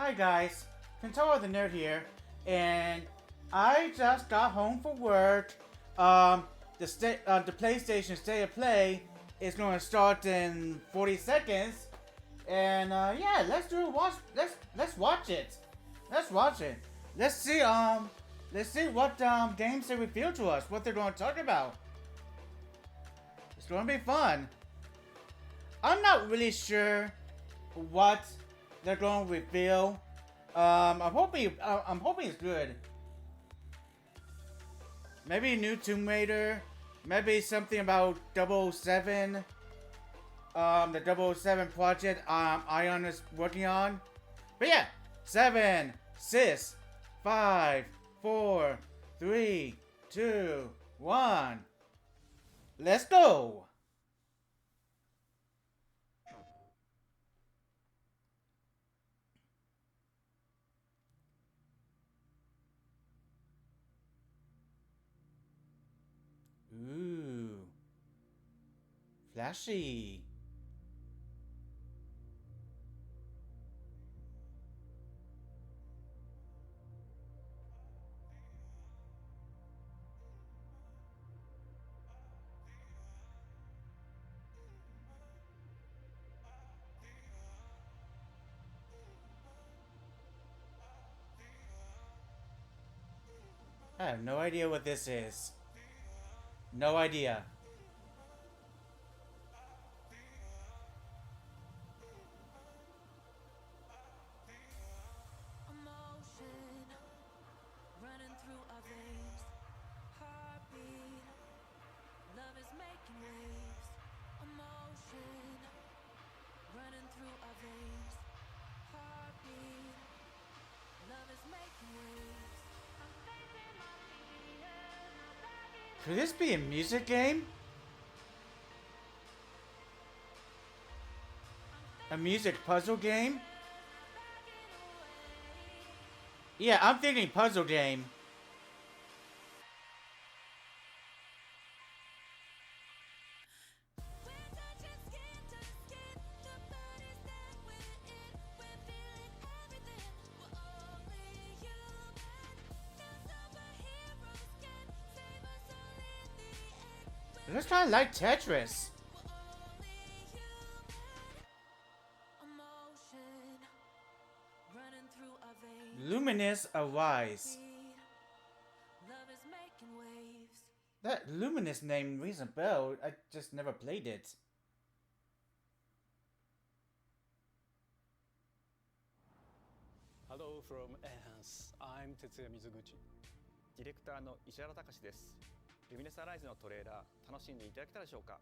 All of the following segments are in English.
Hi guys, KintarotheNerd here, and I just got home from work. The PlayStation State of Play is going to start in 40 seconds, and yeah, let's do a watch. Let's watch it. Let's watch it. Let's see what games they reveal to us, what they're going to talk about. It's going to be fun. I'm not really sure what they're going to reveal. I'm hoping it's good. Maybe a new Tomb Raider. Maybe something about 007. The 007 project Ion is working on. But yeah, 7, 6, 5, 4, 3, 2, 1. Let's go! Ooh. Flashy. I have no idea what this is. No idea. Running through our veins, heartbeat, love is making waves, emotion, running through our veins, heartbeat, love is making waves. I'm facing my fears, now back in. Could this be a music game? A music puzzle game? Yeah, I'm thinking puzzle game. It looks kind of like Tetris. Luminous Arise. That Luminous name rings a bell. I just never played it. Hello from Enhance. I'm Tetsuya Mizuguchi. ディレクターの石原隆です。ルミネスアライズのトレーラー楽しんでいただけたでしょうか。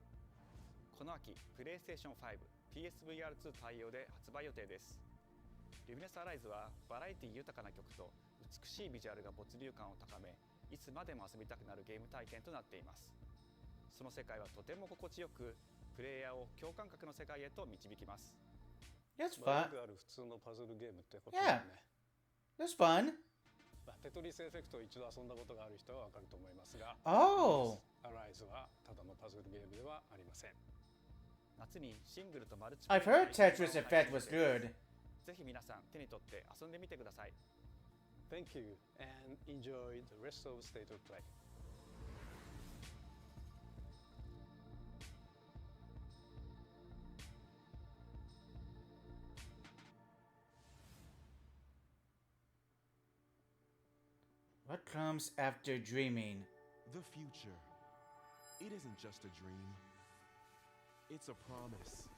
この秋、PlayStation 5、PSVR2 対応で発売予定です。ルミネスアライズはバラエティ豊かな曲と美しいビジュアルが没入感を高め、いつまでも遊びたくなるゲーム体験となっています。その世界はとても心地よく、プレイヤーを共感覚の世界へと導きます。That's まあ、 fun. よくある普通のパズルゲームってことですね。That's fun. テトリスエフェクトを一度遊んだことがある人はわかると思いますが、Oh. アライズはただのパズルゲームではありません。夏にシングルとマルチプレイ I've heard Tetris Effect was good. ぜひ皆さん手に取って遊んでみてください。Thank you and enjoy the rest of State of Play. What comes after dreaming? The future. It isn't just a dream. It's a promise.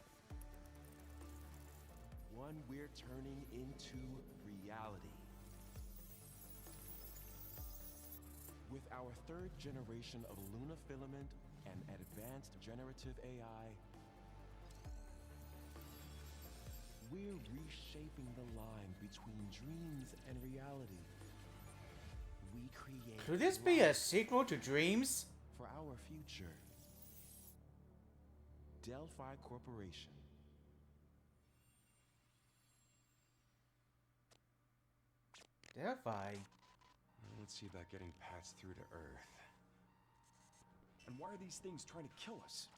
One we're turning into reality. With our third generation of Luna filament and advanced generative AI, we're reshaping the line between dreams and reality. We create Could this be a life sequel to Dreams? for our future. Delphi Corporation. Delphi? Let's see about getting passed through to Earth. And why are these things trying to kill us?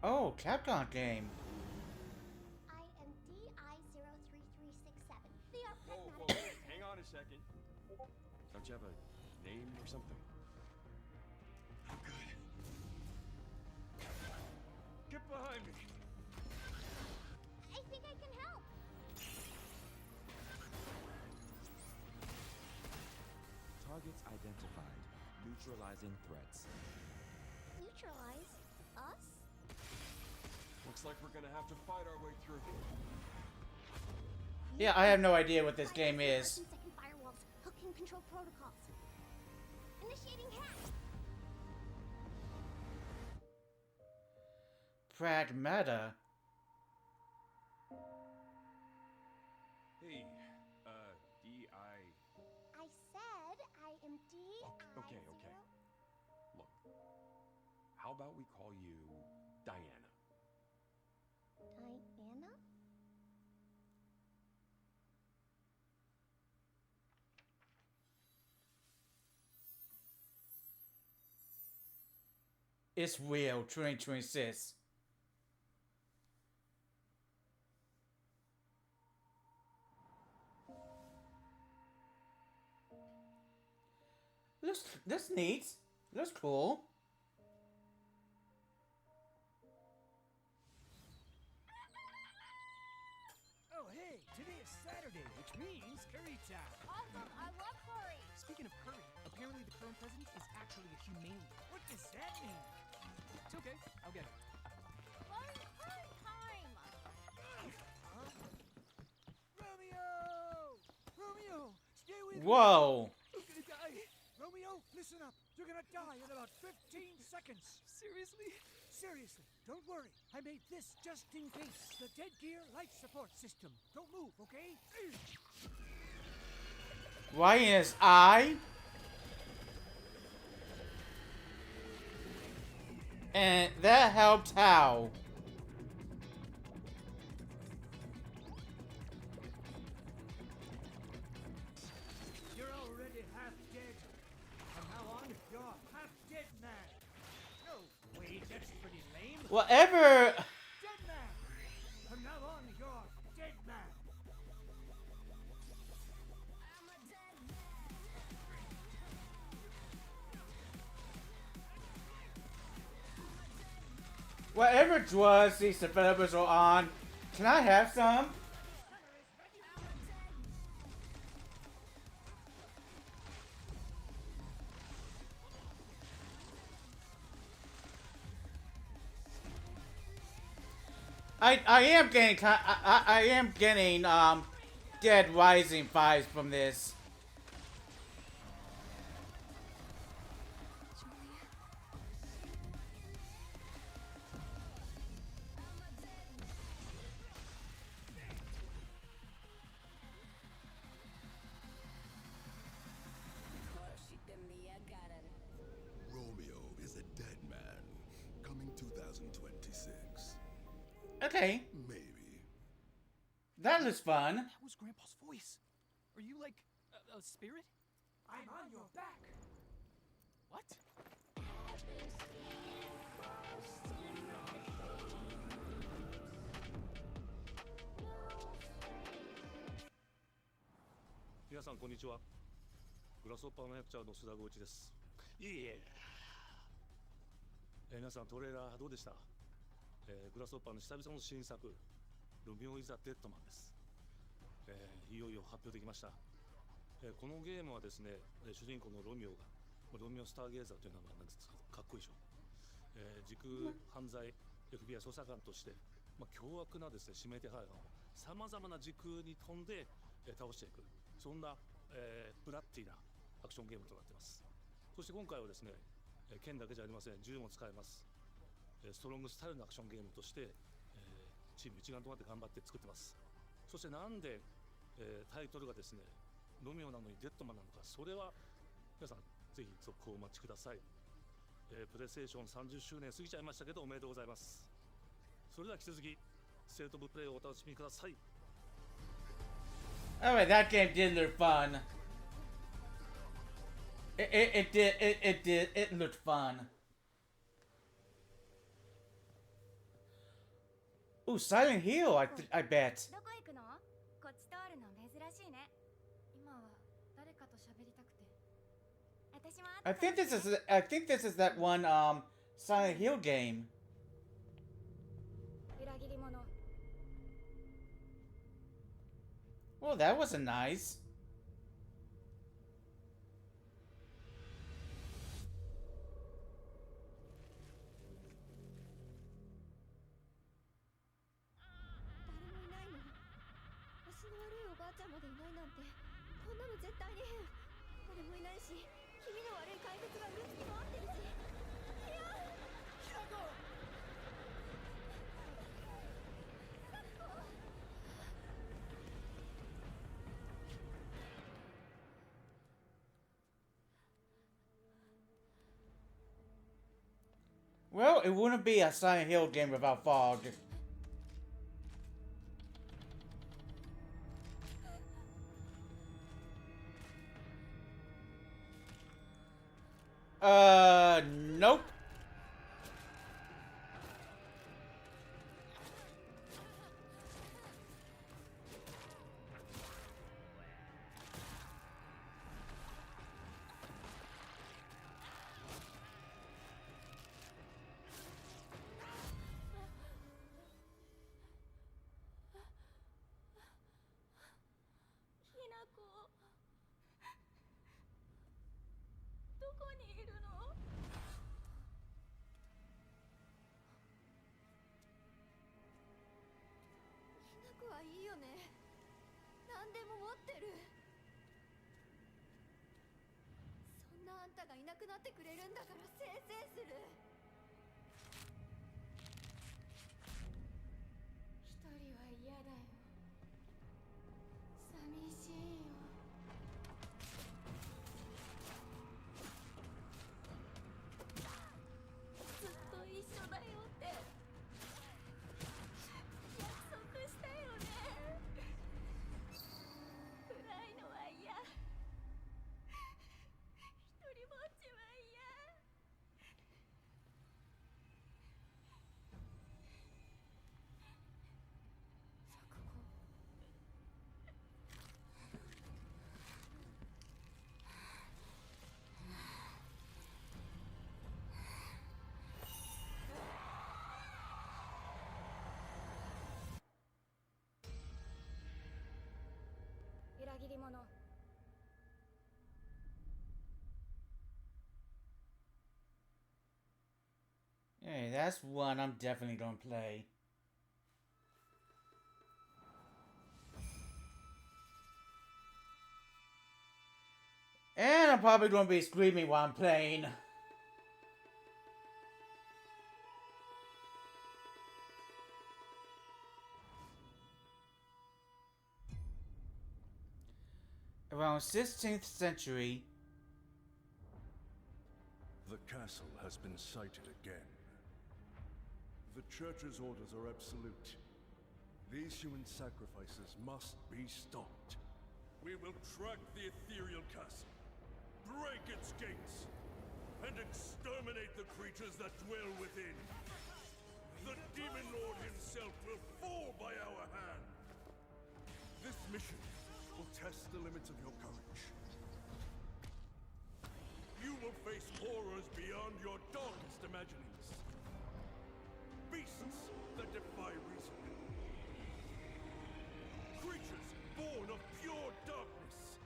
Oh, Capcom game. I am DI-03367. They are Whoa, pragmatic. hang on a second. Don't you have a name or something? I'm good. Get behind me. I think I can help. Targets identified. Neutralizing threats. Neutralize us? Looks like we're gonna have to fight our way through. Yeah, I have no idea what this game is. 13-second firewalls. Hooking control protocols. Initiating hack. Pragmata. Hey, D.I. I said I am DI. Okay. Look, how about we call you Diana? Diana? It's real, 2026. Looks neat. Looks cool. Oh, hey, today is Saturday, which means curry time. Awesome, I love curry. Speaking of curry, apparently the current president is actually a humane. What does that mean? It's okay, I'll get it. Curry time. Romeo! Romeo, stay with me. Whoa. You're gonna die. Romeo, listen up. You're gonna die in about 15 seconds. Seriously? Seriously, don't worry. I made this just in case. The Dead Gear life support system. Don't move, okay? Why in his eye? And that helped how? You're already half dead. From now on, you're half dead man. No, wait, that's pretty lame. Whatever. Dead man. From now on, you're dead man. Whatever drugs these developers are on, can I have some? I am getting I am getting Dead Rising vibes from this. Romeo is a dead man. Coming 2026. Okay, Maybe. that looks fun. That was Grandpa's voice. Are you like a spirit? I'm on your back. What? 皆さんこんにちは。グラスホッパーマネージャーの須田剛一です。いえいえ。皆さんトレーラーどうでした？グラスホッパーの久々の新作ロミオイザデッドマンです。いよいよ発表できました。このゲームはですね、主人公のロミオがロミオスターゲーザーという名前なんですかっこいいでしょ。時空犯罪 FBI 捜査官として、凶悪なですね指名手配犯をさまざまな時空に飛んで、倒していくそんな、ブラッディなアクションゲームとなっています。そして今回はですね、剣だけじゃありません、銃も使えます。ストロングスタイルのアクションゲームとして、チーム一丸となって頑張って作ってます。そしてなんで、タイトルがですねロミオなのにデッドマンなのか、それは皆さんぜひ続行をお待ちください。プレイステーション30周年過ぎちゃいましたけどおめでとうございます。それでは引き続きステートオブプレイをお楽しみください。Alright, that game did look fun. It looked fun. Ooh, Silent Hill, I bet. どこ行くの？こっち通るの珍しいね。今は誰かと喋りたくて。私も I think this is that one Silent Hill game. 裏切り者。 Well, that wasn't nice. 誰もいないの？足の悪いおばあちゃんまでいないなんて、こんなの絶対に変。誰もいないし、気味の悪い怪物がうろつき回ってるし。いや、キラコ。 Well, it wouldn't be a Silent Hill game without fog. Nope.いいよね。何でも持ってる。そんなあんたがいなくなってくれるんだからせいせいする。一人は嫌だよ。寂しいよ。ずっと一緒だよって約束したよね。暗いのは嫌。一人ぼっちは嫌。錯誤。裏切り者。 Hey, that's one I'm definitely gonna play. And I'm probably gonna be screaming while I'm playing. Around 16th century. The castle has been sighted again. The Church's orders are absolute. These human sacrifices must be stopped. We will track the ethereal castle, break its gates, and exterminate the creatures that dwell within. The Demon Lord himself will fall by our hand. This mission will test the limits of your courage. You will face horrors beyond your darkest imaginings. Beasts that defy reason. Creatures born of pure darkness.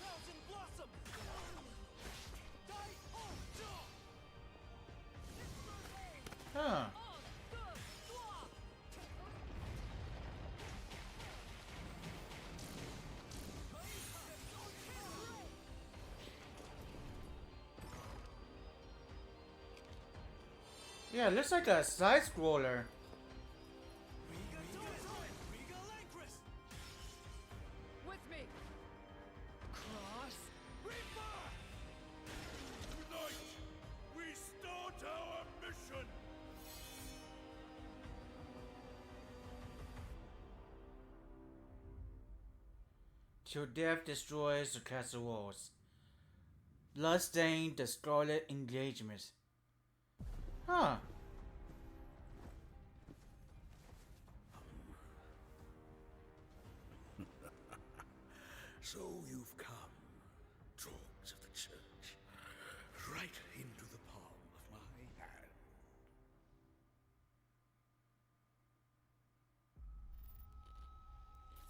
Thousand Blossom! Huh. Yeah, it looks like a side scroller. With me! Cross! Reaper! Tonight, we start our mission! Till death destroys the castle walls. Bloodstained the Scarlet Engagement. Huh. So you've come, dogs of the church, right into the palm of my hand.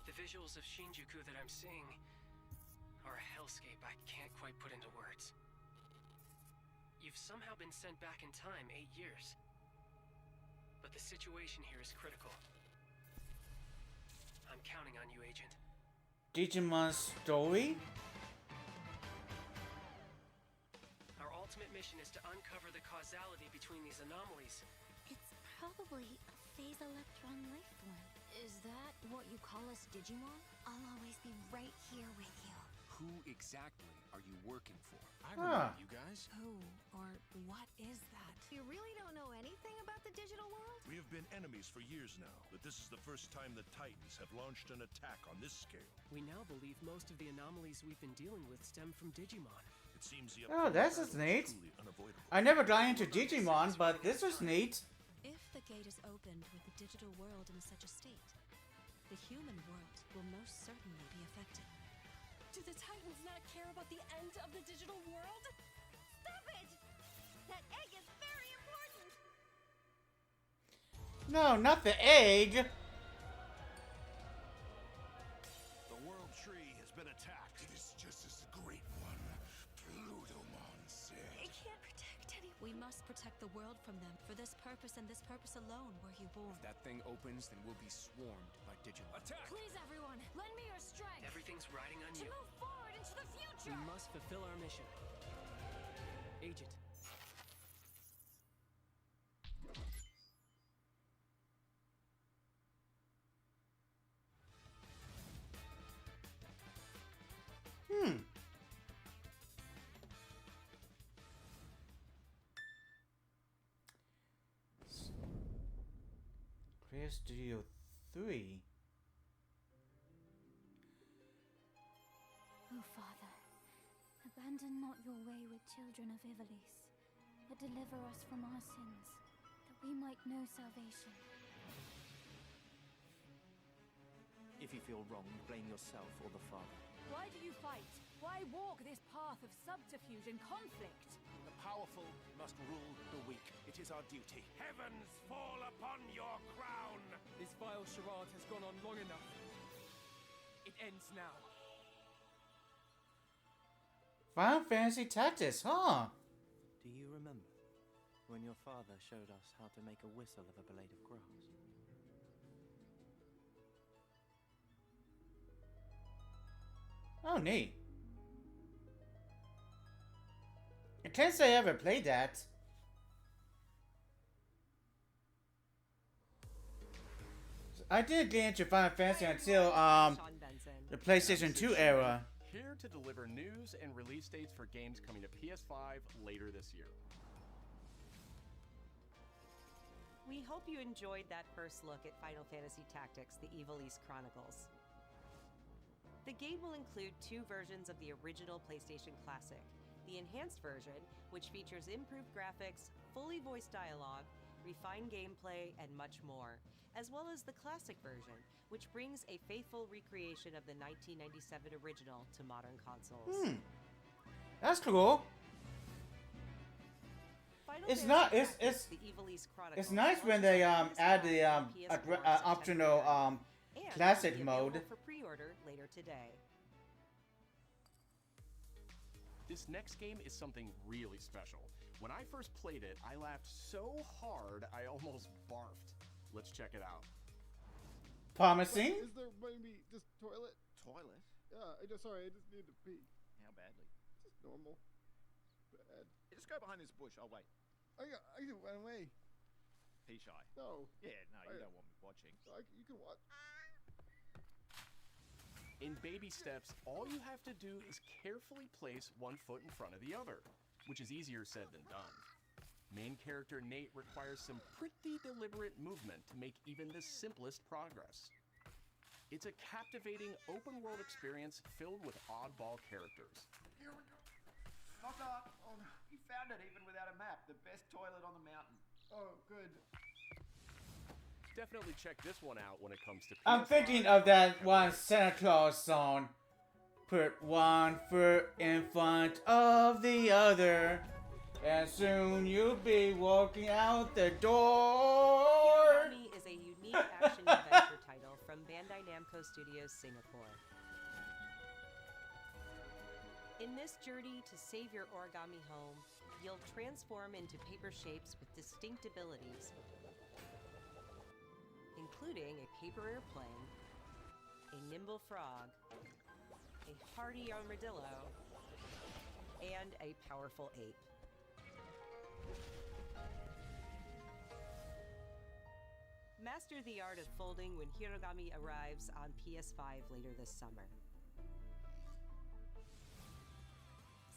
The visuals of Shinjuku that I'm seeing are a hellscape I can't quite put into words. You've somehow been sent back in time 8 years. But the situation here is critical. I'm counting on you, Agent. Digimon story? Our ultimate mission is to uncover the causality between these anomalies. It's probably a phase electron life form. Is that what you call us Digimon? I'll always be right here with you. Who exactly are you working for? I Huh. remember you guys. Who or what is that? You really don't know anything about the digital world? We have been enemies for years now, but this is the first time the Titans have launched an attack on this scale. We now believe most of the anomalies we've been dealing with stem from Digimon. It seems the Oh, that's just upcoming battle neat. is truly unavoidable. I never got into Digimon, but this was neat. If the gate is opened with the digital world in such a state, the human world will most certainly be affected. Do the Titans not care about the end of the digital world? Stop it! That egg is very important! No, not the egg. The World Tree has been attacked. It is just as the Great One, Plutomon, said. It can't protect anyone. We must protect the world from them. For this purpose and this purpose alone were you born. If that thing opens, then we'll be swarmed by Digimon. Attack! Please, everyone, lend me your strength Everything's riding on to you. move forward into the We future. must fulfill our mission. Agent, Clear Studio 3. Oh, Father, abandon not your wayward children of Ivalice, but deliver us from our sins, that we might know salvation. If you feel wrong, blame yourself or the Father. Why do you fight? Why walk this path of subterfuge and conflict? The powerful must rule the weak. It is our duty. Heavens fall upon your crown! this vile charade has gone on long enough. It ends now. Final Fantasy Tactics, huh? Do you remember when your father showed us how to make a whistle of a blade of grass? Oh, neat. I can't say I ever played that. I didn't get into Final Fantasy until the PlayStation 2 era. Here to deliver news and release dates for games coming to PS5 later this year. We hope you enjoyed that first look at Final Fantasy Tactics: The Evil East Chronicles. The game will include 2 versions of the original PlayStation Classic. The enhanced version, which features improved graphics, fully voiced dialogue, refined gameplay, and much more, as well as the classic version, which brings a faithful recreation of the 1997 original to modern consoles. That's cool. Final It's Fantasy not. Tactics: The Evil East Chronicles It's nice when they add the optional and classic will be available mode. for pre-order later today. This next game is something really special. When I first played it, I laughed so hard I almost barfed. Let's check it out. Promising. Is there maybe just toilet? Toilet? Yeah, sorry, I just need to pee. How badly? Just normal. Bad. Just go behind this bush. I'll wait. I can run away. Pee shy. No. Yeah, no, you don't want me watching. You can watch. In baby steps, all you have to do is carefully place one foot in front of the other, which is easier said than done. Main character Nate requires some pretty deliberate movement to make even the simplest progress. It's a captivating open-world experience filled with oddball characters. Here we go. Knock knock. Oh, he found it even without a map. The best toilet on the mountain. Oh, good. Definitely check this one out when it comes to I'm PS5. thinking of that one Santa Claus song. Put one foot in front of the other, and soon you'll be walking out the door. Origami is a unique action-adventure title from Bandai Namco Studios Singapore. In this journey to save your origami home, you'll transform into paper shapes with distinct abilities, including a paper airplane, a nimble frog, a hardy armadillo, and a powerful ape. Master the art of folding when Hirogami arrives on PS5 later this summer.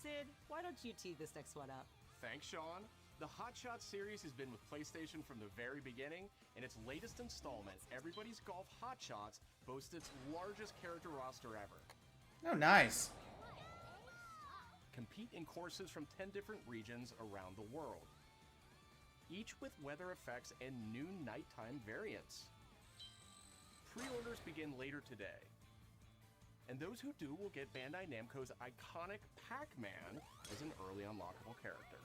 Sid, why don't you tee this next one up? Thanks, Sean. The Hot Shots series has been with PlayStation from the very beginning, and its latest installment, Everybody's Golf Hot Shots, boasts its largest character roster ever. Oh, nice. Compete in courses from 10 different regions around the world, each with weather effects and new nighttime variants. Pre-orders begin later today, and those who do will get Bandai Namco's iconic Pac-Man as an early unlockable character.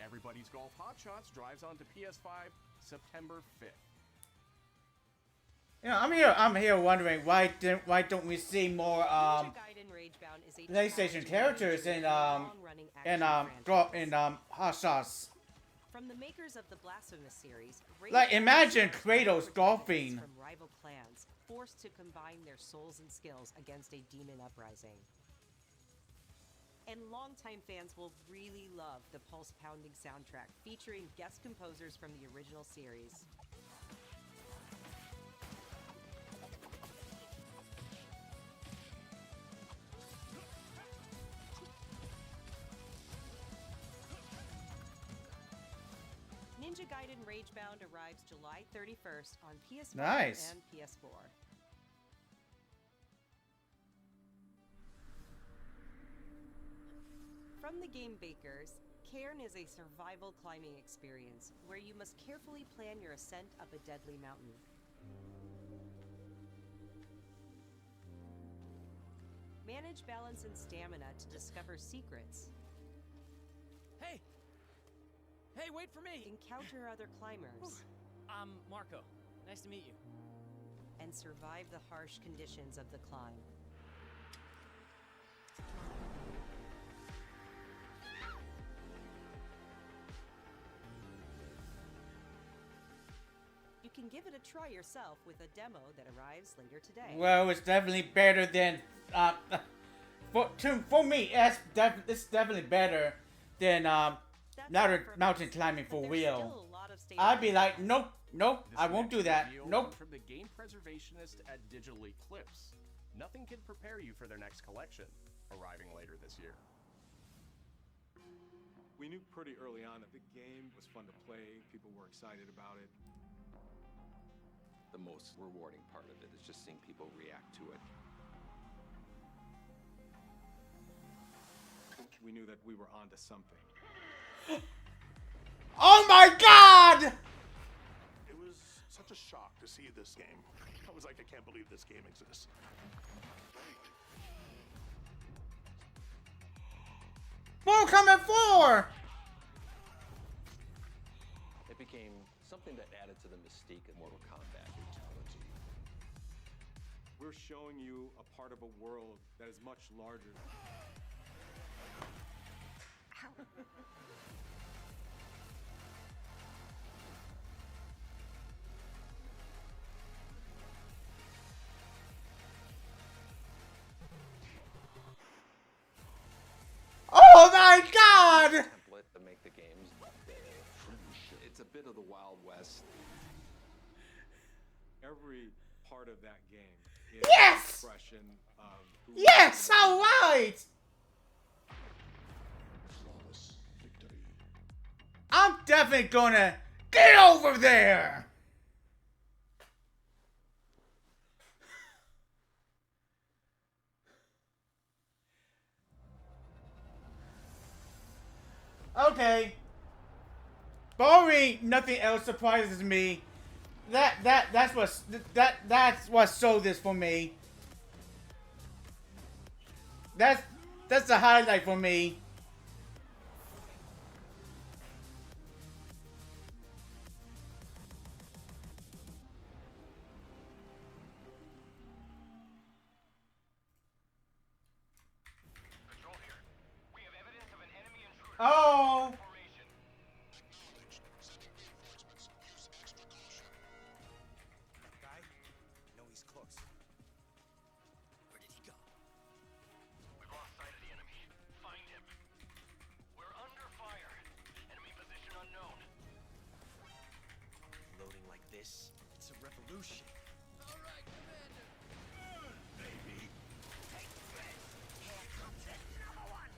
Everybody's Golf Hot Shots drives onto PS5 September 5th. You know, I'm here wondering why don't we see more PlayStation characters in Hot Shots? From the makers of the Blasphemous series, Like, imagine Kratos golfing. From rival clans, forced to combine their souls and skills against a demon uprising. And longtime fans will really love the pulse-pounding soundtrack featuring guest composers from the original series. Ninja Gaiden Ragebound arrives July 31st on PS5 Nice. and PS4. From the game Bakers, Cairn is a survival climbing experience where you must carefully plan your ascent up a deadly mountain. Manage balance and stamina to discover secrets. Hey! Hey, wait for me! Encounter other climbers. I'm Marco. Nice to meet you. And survive the harsh conditions of the climb. You can give it a try yourself with a demo that arrives later today. Well, it's definitely better than for me. It's definitely better than mountain climbing for real. I'd be like, nope, I won't do that. Nope. From the game preservationist at Digital Eclipse, nothing can prepare you for their next collection, arriving later this year. We knew pretty early on that the game was fun to play, people were excited about it. The most rewarding part of it is just seeing people react to it. We knew that we were onto something. Oh my god! It was such a shock to see this game. I was like, I can't believe this game exists. More coming for! It became something that added to the mystique of Mortal Kombat brutality. We're showing you a part of a world that is much larger. Oh my god! Template to make the games. It's a bit of the Wild West. Every part of that game is Yes! an expression of who Yes, alright! Flawless victory. I'm definitely gonna get over there! Okay. Barring nothing else surprises me. That's what sold this for me. That's the highlight for me. Oh. No, he's close. Where did he go? We've lost sight of the enemy. Find him. We're under fire. Enemy position unknown. Loading like this? It's a revolution. All right, Commander. Baby. Take this. Here comes another one.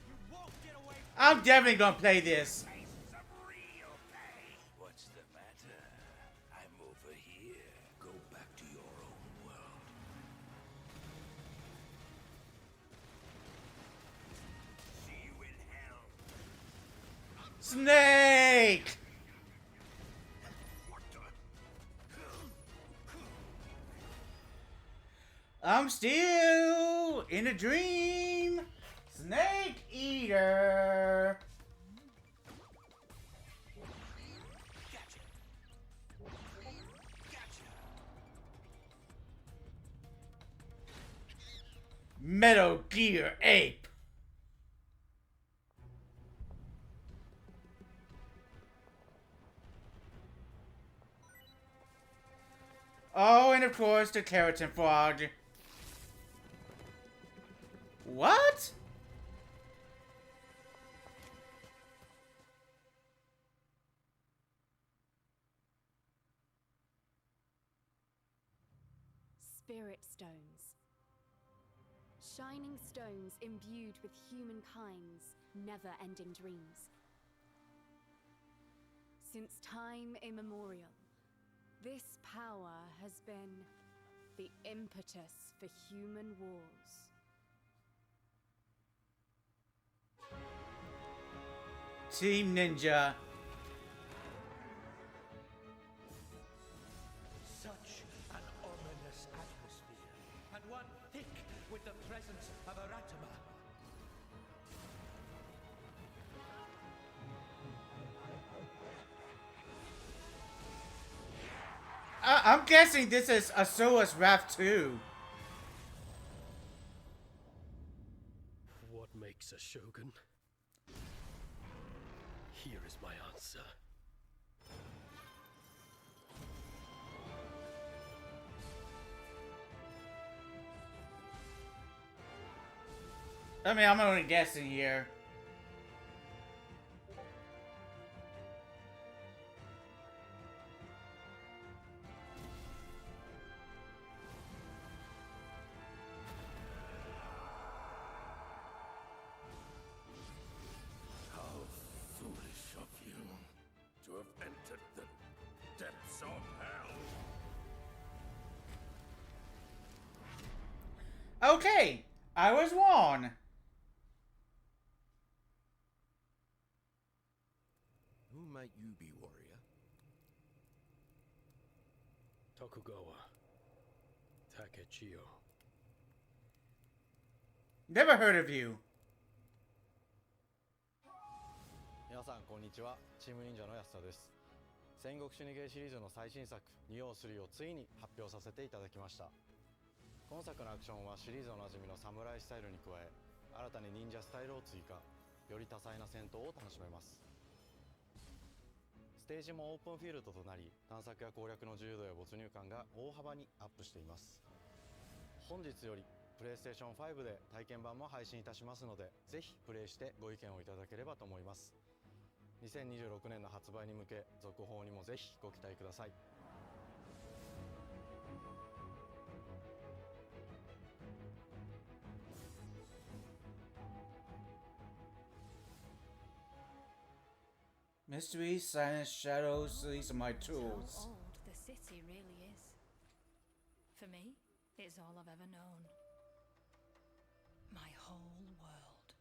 You won't get away from I'm definitely gonna play this. What's the matter? I'm over here. Go back to your own world. See you in hell. Snake! I'm still in a dream. Snake Eater. Metal Gear Ape. Oh, and of course the Keratin Frog. What? Spirit stones. Shining stones imbued with humankind's never-ending dreams. Since time immemorial, this power has been the impetus for human wars. Team Ninja. Such an ominous atmosphere, and one thick with the presence of Aratama. I'm guessing this is Asura's Wrath 2. What makes a shogun? Here is my answer. I mean, I'm only guessing here. How foolish of you to have entered the depths of hell. Okay, I was wrong. Who might you be, warrior? Tokugawa Takechiyo. Never heard of you. 皆さんこんにちは。チーム忍者の安田です。戦国死にゲーシリーズの最新作2王3をついに発表させていただきました。今作のアクションはシリーズおなじみのサムライスタイルに加え、新たに忍者スタイルを追加、より多彩な戦闘を楽しめます。ステージもオープンフィールドとなり、探索や攻略の自由度や没入感が大幅にアップしています。本日よりPlayStation 5で体験版も配信いたしますので、ぜひプレイしてご意見をいただければと思います。2026年の発売に向け、続報にもぜひご期待ください。Mystery, silence, shadows, these are my tools. How old the city really is. For me, it's all I've ever known. My whole world.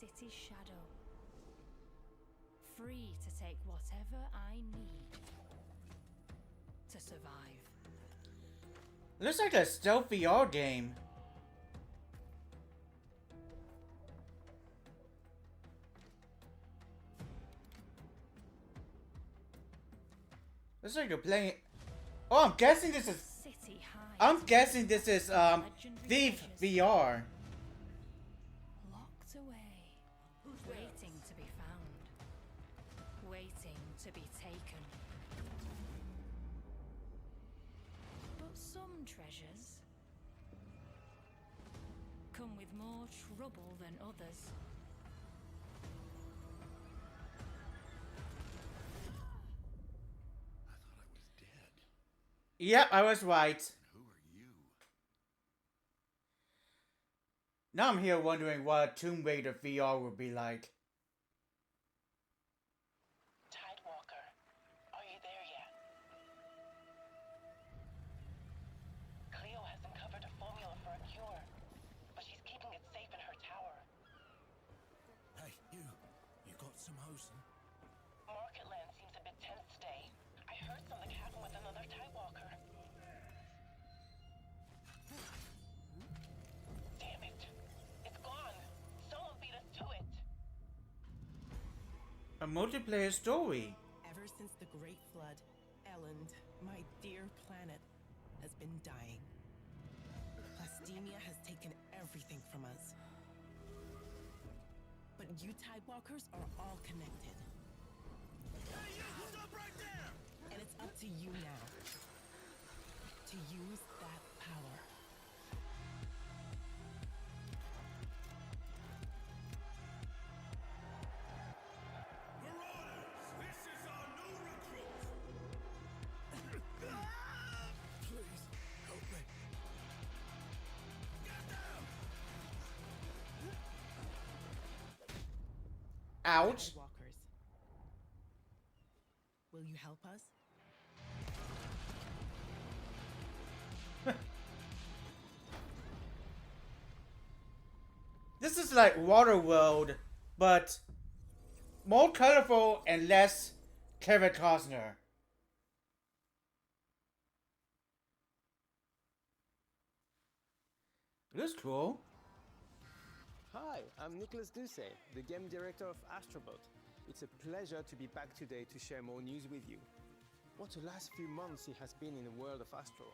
city's shadow. Free to take whatever I need to survive. Looks like a stealth VR game. Looks like you're playing. Oh, I'm guessing this is. I'm guessing this is Thief VR. Locked away, waiting to be found, waiting to be taken. But some treasures come with more trouble than others. Yep, I was right. Who are you? Now I'm here wondering what Tomb Raider VR would be like. Tidewalker, are you there yet? Cleo has uncovered a formula for a cure, but she's keeping it safe in her tower. Hey, you got some hosen? Marketland seems a bit tense today. I heard something happened with another Tidewalker. Damn it! It's gone! Someone beat us to it! A multiplayer story. Ever since the Great Flood, Elend, my dear planet, has been dying. Plastemia has taken everything from us. But you Tidewalkers are all connected. Hey, you! Stop right there! And it's up to you now to use that power. This is our new recruit! Please, help me. Get down! Ouch. Tidewalkers, will you help us? This is like Waterworld, but more colorful and less Kevin Costner. This is cool. Hi, I'm Nicholas Duce, the game director of Astrobot. It's a pleasure to be back today to share more news with you. What the last few months it has been in the world of Astro.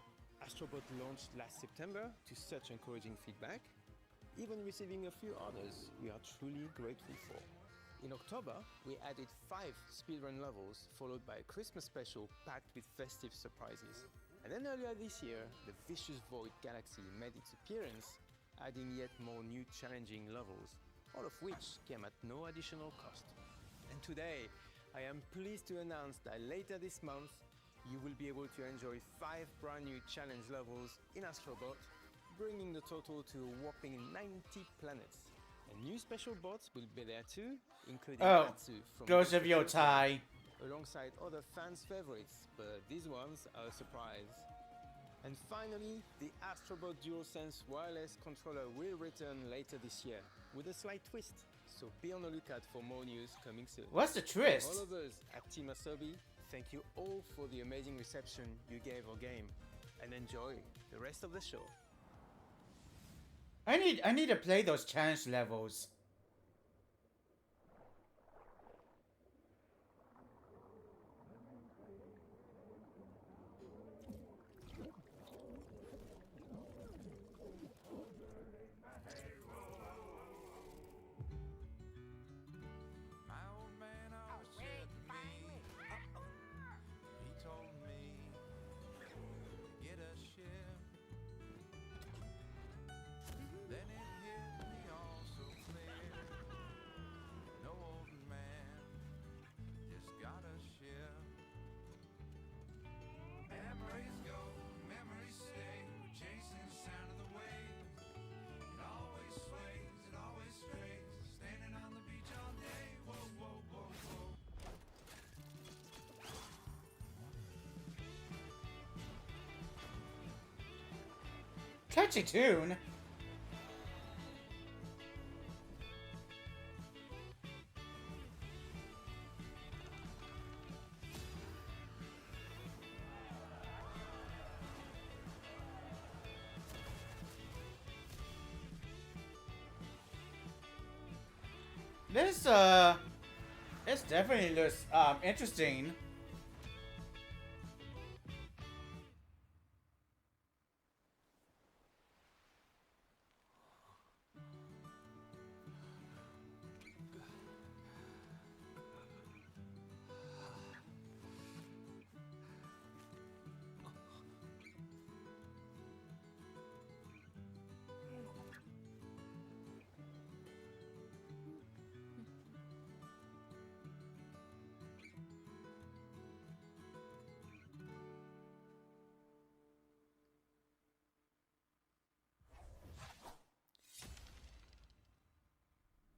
Astrobot launched last September to such encouraging feedback, even receiving a few orders we are truly grateful for. In October, we added 5 speedrun levels, followed by a Christmas special packed with festive surprises. And then earlier this year, the Vicious Void Galaxy made its appearance, adding yet more new challenging levels, all of which came at no additional cost. And today, I am pleased to announce that later this month, you will be able to enjoy 5 brand new challenge levels in Astrobot, bringing the total to a whopping 90 planets. And new special bots will be there too, including Atsu from Ghost of Yotai, alongside other fans' favorites, but these ones are a surprise. And finally, the Astrobot DualSense wireless controller will return later this year, with a slight twist. So be on the lookout for more news coming soon. What's the twist? All of us at Team Asobi, thank you all for the amazing reception you gave our game, and enjoy the rest of the show. I need to play those challenge levels. Catchy tune. This definitely looks interesting.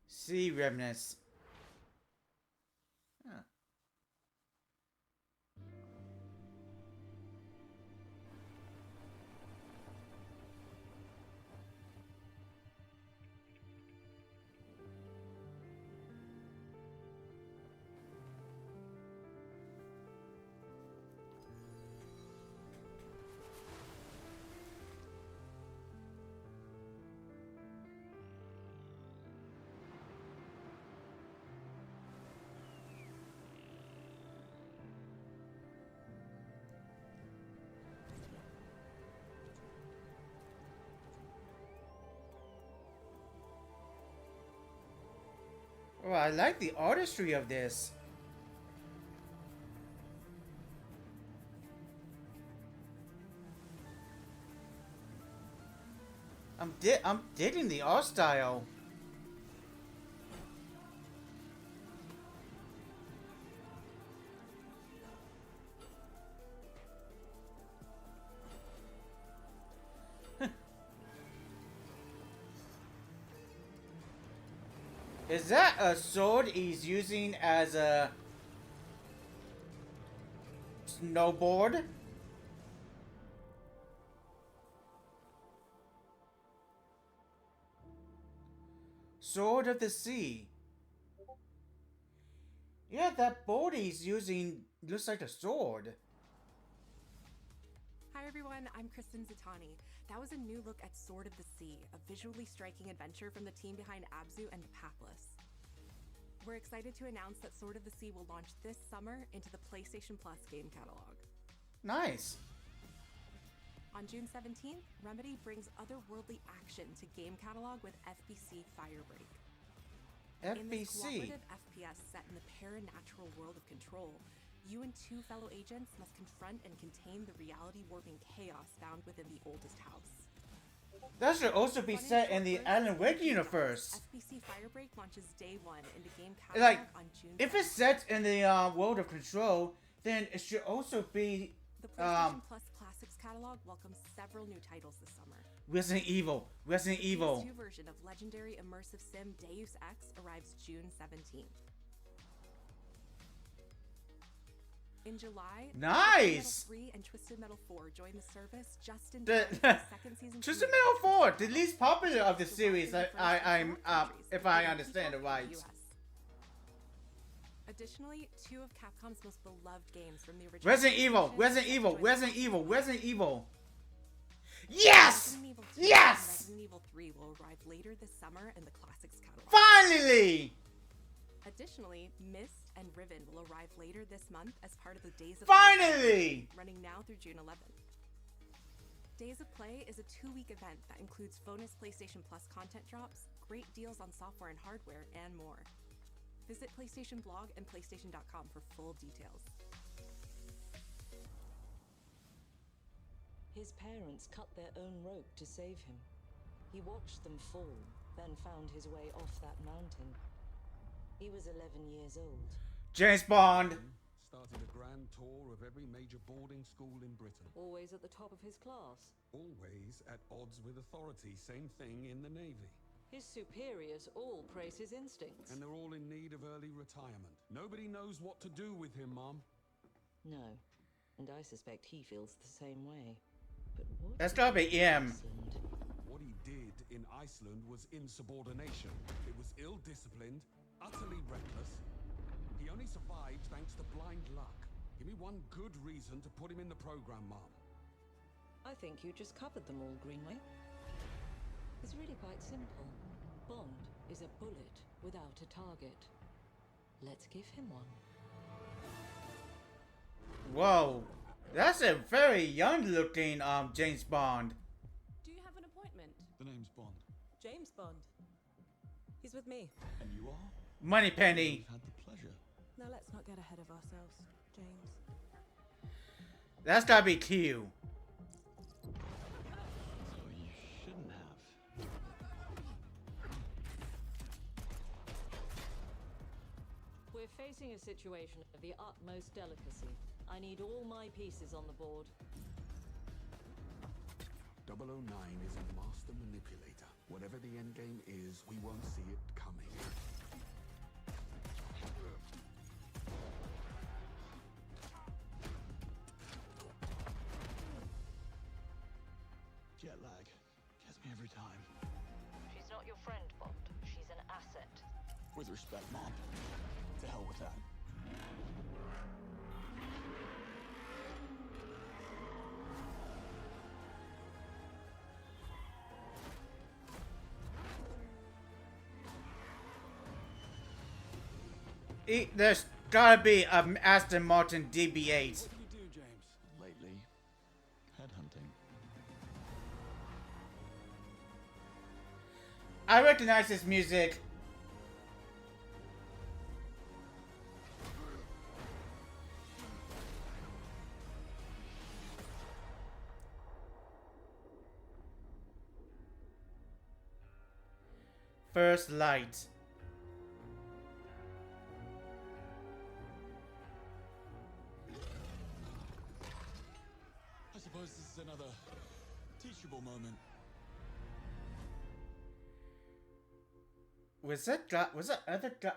Sea remnants. Huh. Oh, I like the artistry of this. I'm digging the art style. Is that a sword he's using as a snowboard? Sword of the Sea. Yeah, that board he's using looks like a sword. Hi everyone, I'm Kristen Zatani. That was a new look at Sword of the Sea, a visually striking adventure from the team behind Abzu and Papless. We're excited to announce that Sword of the Sea will launch this summer into the PlayStation Plus game catalog. Nice. On June 17th, Remedy brings otherworldly action to game catalog with FBC Firebreak. In this FBC. cooperative FPS set in the paranatural world of Control, you and two fellow agents must confront and contain the reality-warping chaos found within the oldest house. That should also be set in the Alan Wake universe. FBC Firebreak launches day one into game catalog Like, on June 7th. if it's set in the world of Control, then it should also be The PlayStation Plus Classics catalog welcomes several new titles this summer. Resident Evil. Resident Evil. The PS2 version of legendary immersive sim Deus Ex arrives June 17th. In July, Nice! Twisted Metal 3 and Twisted Metal 4 join the service just in The time for the second season. Twisted Metal 4, the least popular of the series. I'm if I understand it right. Additionally, two of Capcom's most beloved games from the original Resident Evil. PlayStation Resident Evil. join Resident the Evil. Resident Evil. Yes! Resident Evil 2 Yes! and Resident Evil 3 will arrive later this summer in the Classics catalog. Finally! Additionally, Myst and Riven will arrive later this month as part of the Days of Finally! Play, running now through June 11th. Days of Play is a 2-week event that includes bonus PlayStation Plus content drops, great deals on software and hardware, and more. Visit PlayStation blog and PlayStation.com for full details. His parents cut their own rope to save him. He watched them fall, then found his way off that mountain. He was 11 years old. James Bond. Started a grand tour of every major boarding school in Britain. Always at the top of his class. Always at odds with authority. Same thing in the Navy. His superiors all praise his instincts. And they're all in need of early retirement. Nobody knows what to do with him, Mom. No. And I suspect he feels the same way. But what? That's gotta be M. What he did in Iceland was insubordination. It was ill-disciplined, utterly reckless. He only survived thanks to blind luck. Give me one good reason to put him in the program, Mom. I think you just covered them all, Greenway. It's really quite simple. Bond. is a bullet without a target. Let's give him one. Whoa, that's a very young-looking James Bond. Do you have an appointment? The name's Bond. James Bond. He's with me. And you are? Moneypenny. We've had the pleasure. Now let's not get ahead of ourselves, James. That's gotta be Q. So you shouldn't have. We're facing a situation of the utmost delicacy. I need all my pieces on the board. 009 is a master manipulator. Whatever the endgame is, we won't see it coming. Jet lag gets me every time. She's not your friend, Bond. She's an asset. With respect, Mom. To hell with that. There's gotta be an Aston Martin DB8. What do you do, James? Lately, headhunting. I recognize this music. First Light. I suppose this is another teachable moment. Was that other guy?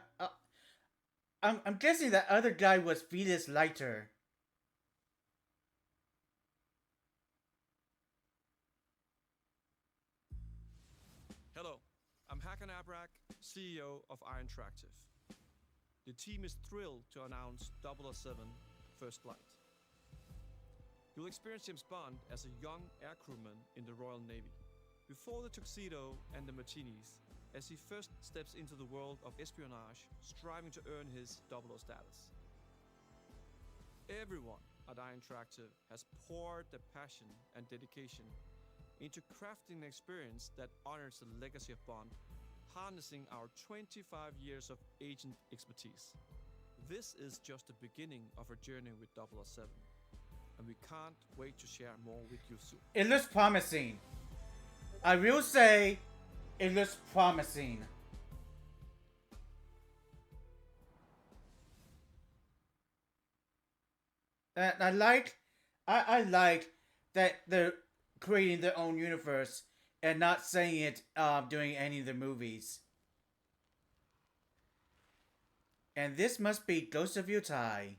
I'm guessing that other guy was Felix Leiter. Hello, I'm Hakan Abrak, CEO of Iron Interactive. The team is thrilled to announce 007 First Light. You'll experience James Bond as a young air crewman in the Royal Navy. Before the tuxedo and the martinis, as he first steps into the world of espionage, striving to earn his 00 status. Everyone at Iron Interactive has poured their passion and dedication into crafting an experience that honors the legacy of Bond, harnessing our 25 years of agent expertise. This is just the beginning of our journey with 007, and we can't wait to share more with you soon. It looks promising. I will say, it looks promising. And I like that they're creating their own universe and not saying it during any of the movies. And this must be Ghost of Yotei.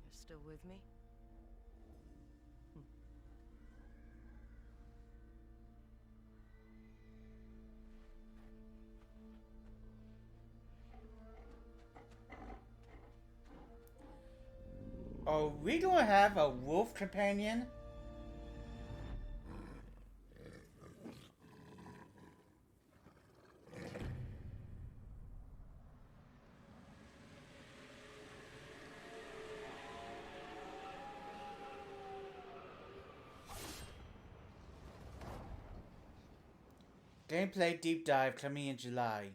You're still with me? Are we gonna have a wolf companion? Gameplay deep dive coming in July.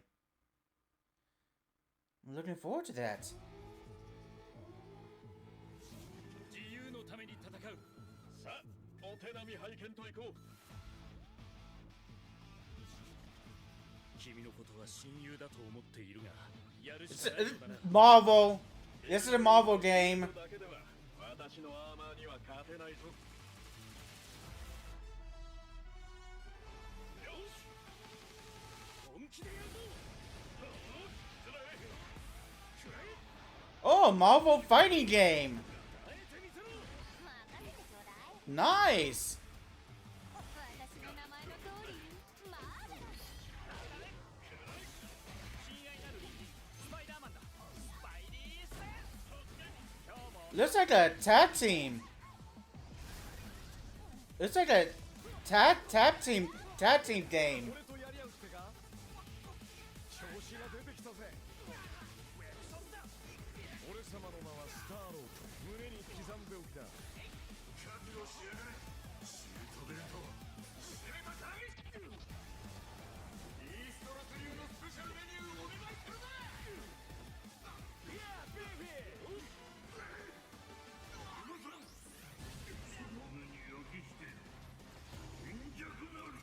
I'm looking forward to that. 自由のために戦う。さあ、お手並み拝見といこう。君のことは親友だと思っているが、やるしかないのだな。Marvel. This is a Marvel game. だけでは私のアーマーには勝てないぞ。よし。本気でやるぞ。 Oh, Marvel fighting game. Nice. Looks like a tag team. Looks like a tag team game. 俺様の名はスターロード。胸に刻んでおきな。覚悟しやがれ。シュートベルト。攻めたターゲット。イーストロス流のスペシャルメニューお願いするぜ。いやベイビー。その目に焼き付ける。貧弱なる。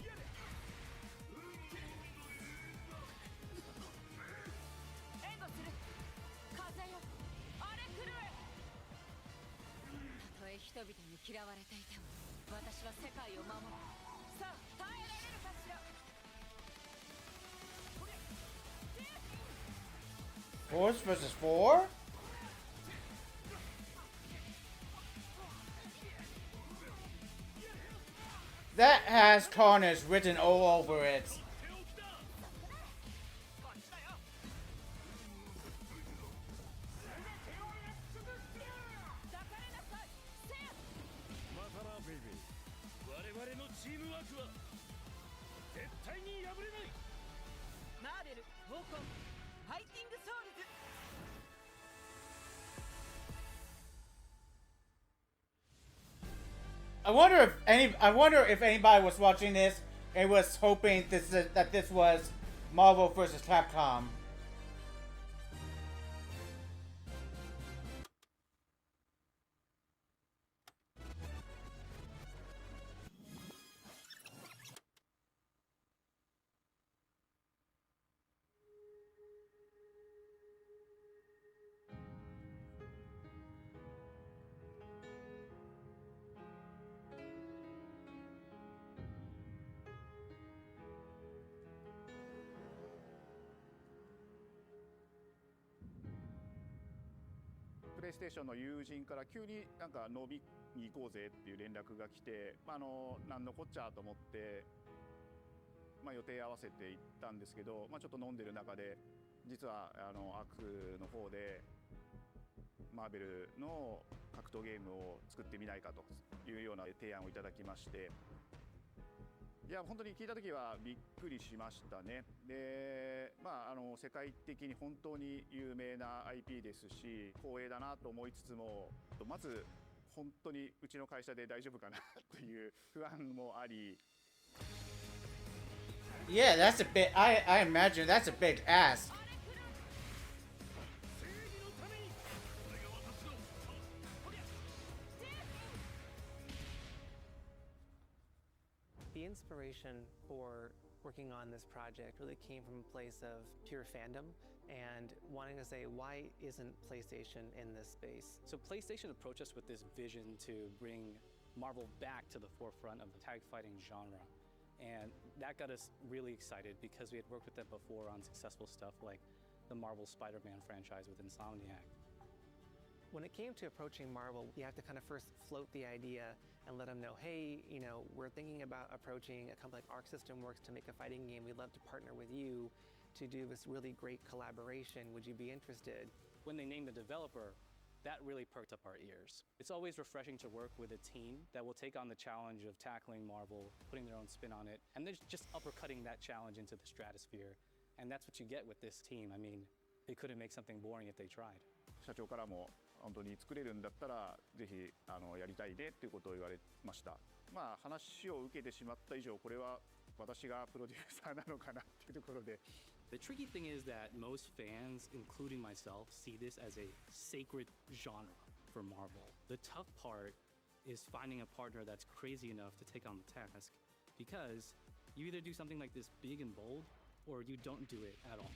やれ。援護する。風よ、荒れ狂え。たとえ人々に嫌われていても、私は世界を守る。さあ、耐えられるかしら。Force versus 4? That has Carnage written all over it. I wonder if anybody was watching this and was hoping that this was Marvel vs. Capcom. PlayStation の友人から急になんか飲みに行こうぜっていう連絡が来て、なんのこっちゃと思って、予定合わせて行ったんですけど、ちょっと飲んでる中で実はアークの方でマーベルの格闘ゲームを作ってみないかというような提案をいただきまして、いや本当に聞いた時はびっくりしましたね。で、世界的に本当に有名な IP ですし光栄だなと思いつつも、まず本当にうちの会社で大丈夫かなという不安もあり。Yeah, that's a bit. I imagine that's a big ask. The inspiration for working on this project really came from a place of pure fandom and wanting to say, why isn't PlayStation in this space? So PlayStation approached us with this vision to bring Marvel back to the forefront of the tag fighting genre. And that got us really excited because we had worked with them before on successful stuff like the Marvel Spider-Man franchise with Insomniac. When it came to approaching Marvel, you have to kind of first float the idea and let them know, hey, we're thinking about approaching a company like Arc System Works to make a fighting game. We'd love to partner with you to do this really great collaboration. Would you be interested? When they named the developer, that really perked up our ears. It's always refreshing to work with a team that will take on the challenge of tackling Marvel, putting their own spin on it, and they're just uppercutting that challenge into the stratosphere. And that's what you get with this team. I mean, they couldn't make something boring if they tried. 社長からも本当に作れるんだったらぜひやりたいねっていうことを言われました。話を受けてしまった以上、これは私がプロデューサーなのかなっていうところで。The tricky thing is that most fans, including myself, see this as a sacred genre for Marvel. The tough part is finding a partner that's crazy enough to take on the task, because you either do something like this big and bold, or you don't do it at all.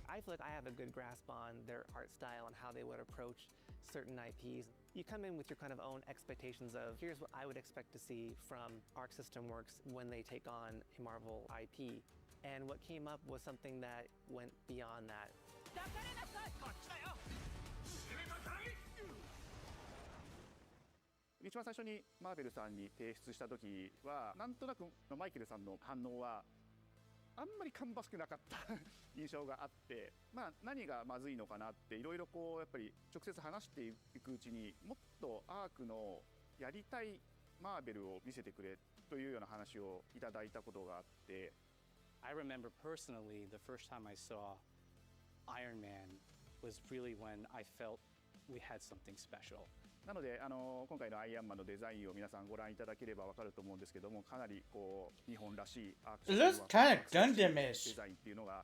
I feel like I have a good grasp on their art style and how they would approach certain IPs. You come in with your kind of own expectations of, here's what I would expect to see from Arc System Works when they take on a Marvel IP. And what came up was something that went beyond that. 一番最初にマーベルさんに提出した時はなんとなくマイケルさんの反応はあんまり芳しくなかった印象があって、まあ、何がまずいのかなっていろいろこうやっぱり直接話していくうちにもっとアークのやりたいマーベルを見せてくれというような話をいただいたことがあって。I remember personally the first time I saw Iron Man was really when I felt we had something special. なので今回のアイアンマンのデザインを皆さんご覧いただければわかると思うんですけども、かなりこう日本らしいアークションデザインっていうのが、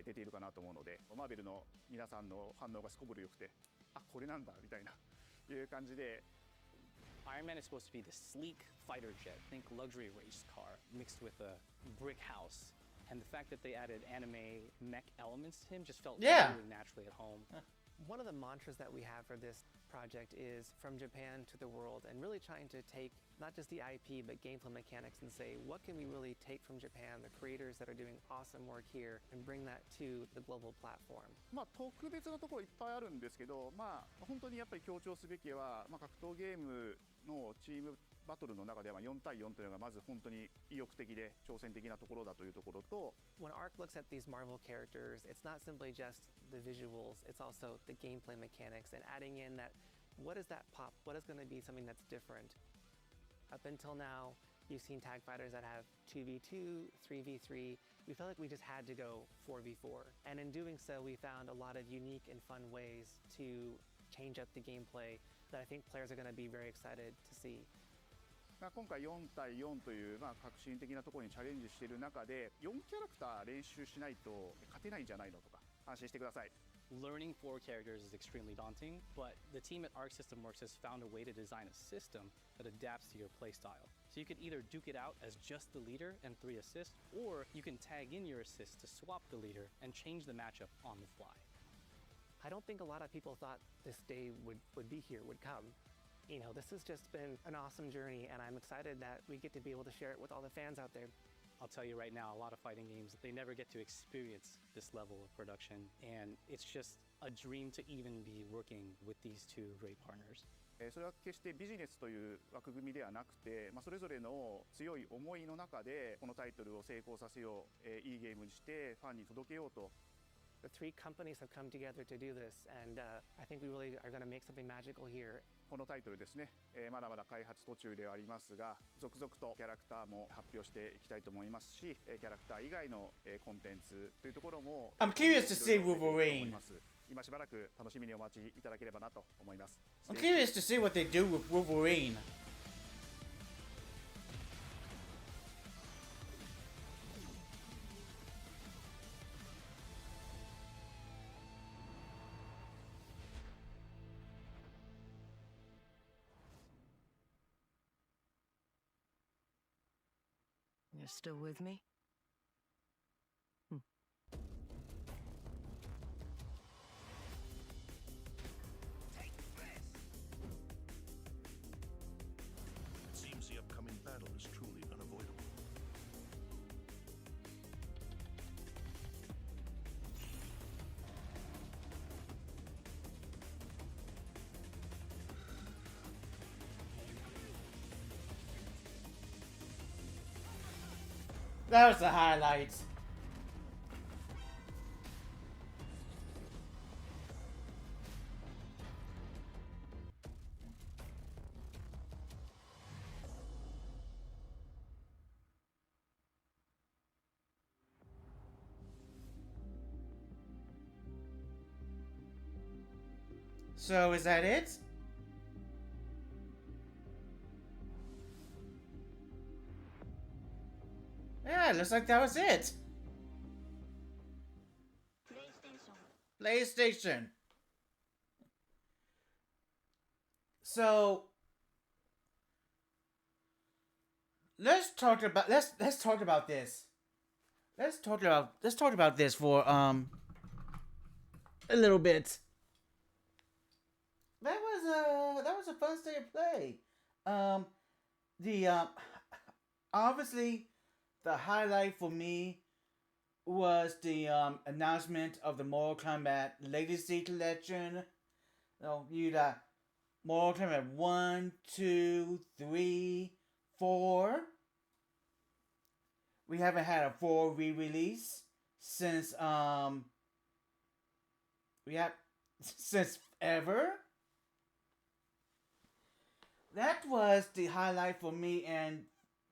出ているかなと思うので、マーベルの皆さんの反応がすこぶる良くて、あ、これなんだみたいないう感じで。Iron Man is supposed to be the sleek fighter jet, think luxury race car mixed with a brick house. And the fact that they added anime mech elements to him just felt really naturally at home. One of the mantras that we have for this project is from Japan to the world, and really trying to take not just the IP but gameplay mechanics and say, what can we really take from Japan, the creators that are doing awesome work here, and bring that to the global platform. まあ特別なところいっぱいあるんですけど、まあ本当にやっぱり強調すべきは、まあ格闘ゲームのチームバトルの中では4対4というのがまず本当に意欲的で挑戦的なところだというところと。When ARC looks at these Marvel characters, it's not simply just the visuals, it's also the gameplay mechanics and adding in that what is that pop? What is going to be something that's different? Up until now, you've seen tag fighters that have 2v2, 3v3. We felt like we just had to go 4v4. And in doing so, we found a lot of unique and fun ways to change up the gameplay that I think players are going to be very excited to see. 今回4対4という、まあ、革新的なところにチャレンジしている中で4キャラクター練習しないと勝てないんじゃないのとか安心してください。Learning 4 characters is extremely daunting, but the team at Arc System Works has found a way to design a system that adapts to your playstyle. So you could either duke it out as just the leader and 3 assists, or you can tag in your assists to swap the leader and change the matchup on the fly. I don't think a lot of people thought this day would be here, would come. You know, this has just been an awesome journey, and I'm excited that we get to be able to share it with all the fans out there. I'll tell you right now, a lot of fighting games, they never get to experience this level of production, and it's just a dream to even be working with these two great partners. それは決してビジネスという枠組みではなくて、まあ、それぞれの強い思いの中でこのタイトルを成功させよう、いいゲームにしてファンに届けようと。The 3 companies have come together to do this, and I think we really are going to make something magical here. このタイトルですね、まだまだ開発途中ではありますが、続々とキャラクターも発表していきたいと思いますし、キャラクター以外のコンテンツというところも I'm curious to see Wolverine. 今しばらく楽しみにお待ちいただければなと思います。I'm curious to see what they do with Wolverine. You're still with me? It seems the upcoming battle is truly unavoidable. That was the highlights. So is that it? Yeah, it looks like that was it. PlayStation. So let's talk about this. Let's talk about this for a little bit. That was a fun state of play. Obviously the highlight for me was the announcement of the Mortal Kombat Legacy Collection. You got Mortal Kombat 1, 2, 3, 4. we haven't had a full re-release since since ever. That was the highlight for me, and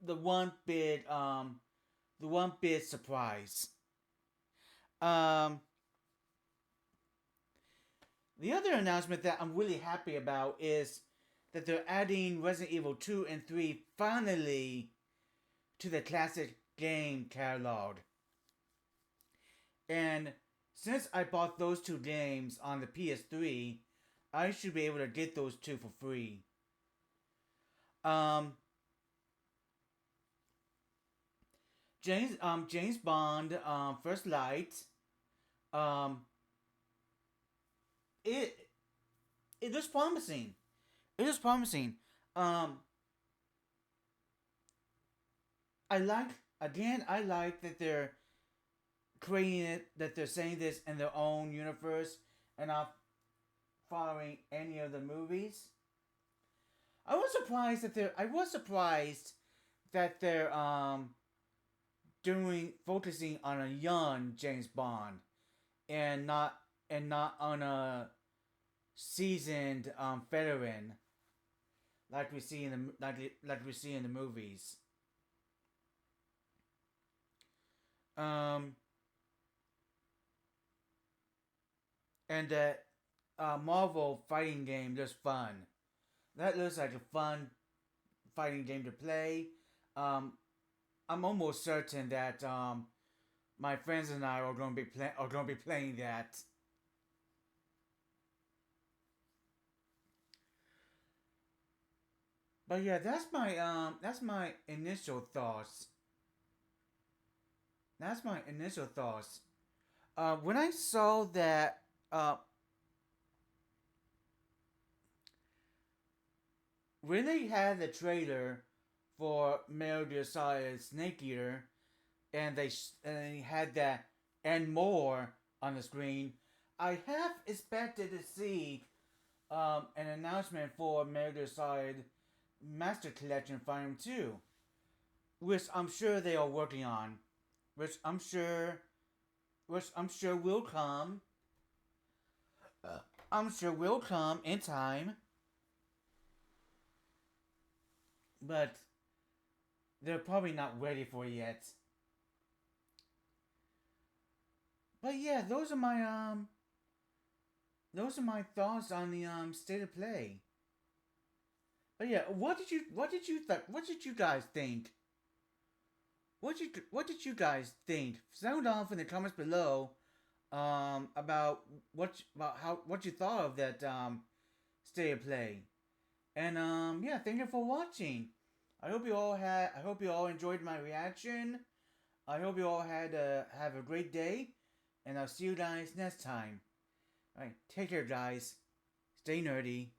the one big surprise. The other announcement that I'm really happy about is that they're adding Resident Evil 2 and 3 finally to the classic game catalog. And since I bought those two games on the PS3, I should be able to get those two for free. James Bond, First Light. It looks promising. It looks promising. I like that they're creating it, that they're saying this in their own universe and not following any of the movies. I was surprised that they're focusing on a young James Bond and not on a seasoned veteran like we see in the movies. And that Marvel fighting game looks fun. That looks like a fun fighting game to play. I'm almost certain that my friends and I are going to be playing that. But yeah, that's my initial thoughts. When I saw that when they had the trailer for Metal Gear Solid Snake Eater, and they had that and more on the screen, I have expected to see an announcement for Metal Gear Solid Master Collection Volume 2, which I'm sure they are working on, which I'm sure will come. I'm sure will come in time, but they're probably not ready for it yet. But yeah, those are my thoughts on the state of play. But yeah, what did you guys think? What did you guys think? Sound off in the comments below about what you thought of that state of play. And yeah, thank you for watching. I hope you all enjoyed my reaction. I hope you all have a great day, and I'll see you guys next time. Alright, take care guys. Stay nerdy.